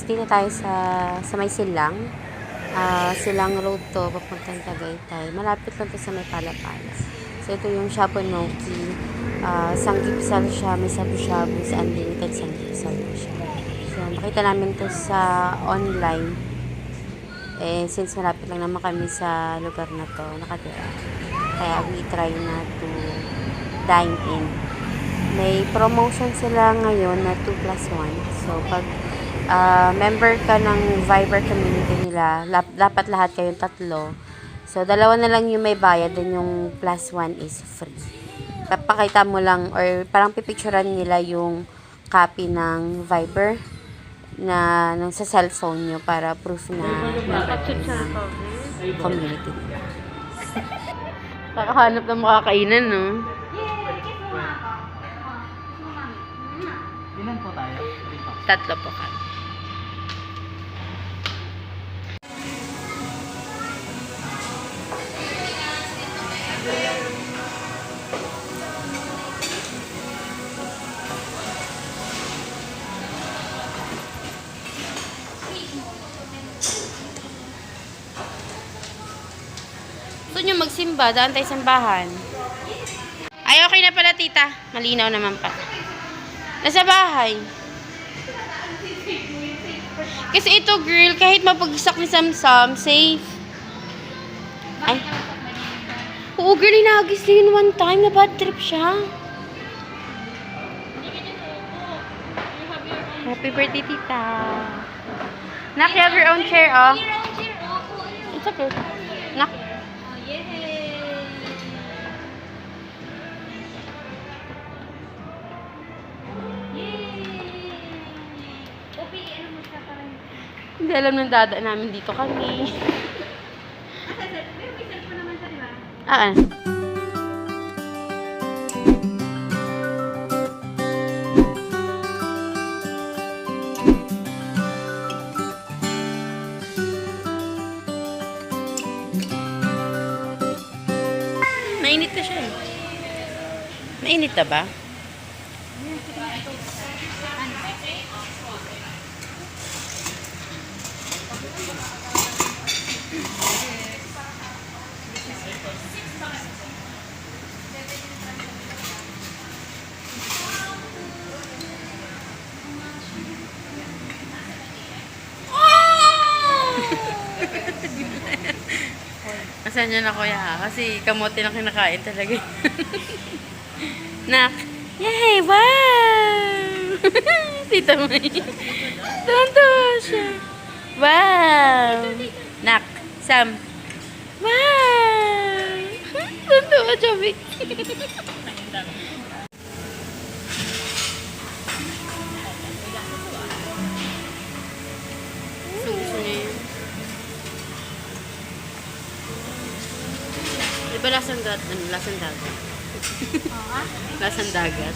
dito tayo sa may Silang. Silang Road to, papuntang Tagaytay. Malapit lang to sa may Palapalas. So, ito yung Shaponoki. Sanggipsal siya, may shabu-shabu, sa unlimited sanggipsal na siya. So, makita namin to sa online. Since malapit lang naman kami sa lugar na to, nakatira. Kaya we try na to dine in. May promotion sila ngayon na 2+1. So, pag member ka ng Viber community nila, dapat lahat kayong tatlo. So, dalawa na lang yung may bayad, then yung +1 is free. Papakita mo lang, or parang pipicturean nila yung copy ng Viber na sa cellphone nyo para proof na member kayo ng community nila. Kakahanap ng makakainan, no? Ilan po tayo? Tatlo po kami. Gusto nyo magsimba, daan tayo simbahan. Ay, okay na pala, tita. Malinaw naman pa. Nasa bahay. Kasi ito, girl, kahit mapagsak ni Samsam, safe. Ay. Oo, girl, inagis din one time. Na bad trip siya. Happy birthday, tita. Nak, you have your own chair, oh. It's okay. Nak. Hindi alam ng dada namin dito kami. Ah. Mainit na siya. Mainit na ba? Asan yun na kuya? Kasi kamote na kinakain talaga. Nak! Yay! Wow! Tita May. Tonto siya. Wow! Nak! Sam! Wow! Tonto ka, Chubby. Gusto niya yun. Diba lasang dagat? Lasang dagat. Lasang dagat.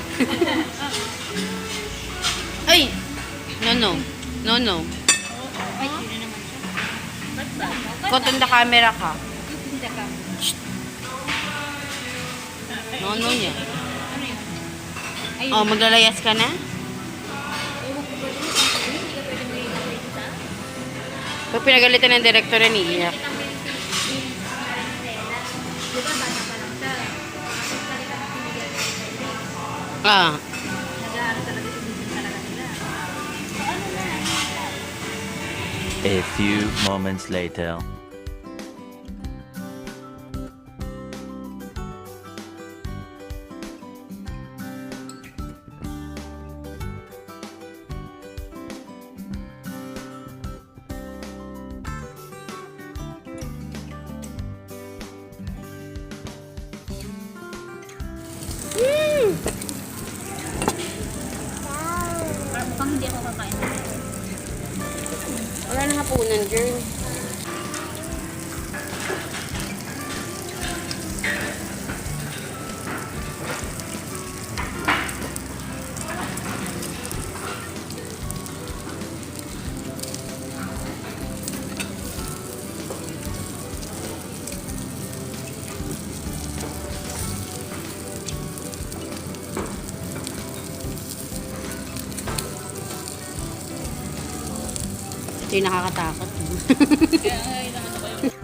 Ay! No. Caught on the camera ka. Shh. No niya. Oh, maglalayas ka na? Pag pinagalitan ng direktor yan, iiyak. Ah. A few moments later. Mukhang hindi ako kakain. Wala na hapunan, girl. Ito yung nakakatakot. Kaya ngayon naman ako yung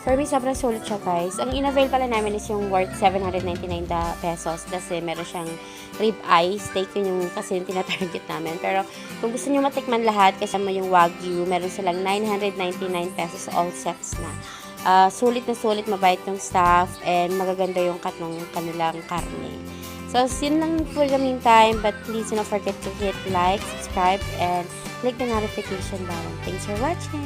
For me, sobrang sulit siya, guys. Ang in-avail pala namin is yung worth 799 pesos kasi meron siyang rib eye steak. Yun yung kasi yung tinatarget namin. Pero kung gusto nyo matikman lahat, kasama yung wagyu, meron silang 999 pesos all sets na. Sulit na sulit, mabait yung staff, and magaganda yung cut ng kanilang karne. So, yun lang for the meantime, but please do not forget to hit like, subscribe, and click the notification bell. Thanks for watching!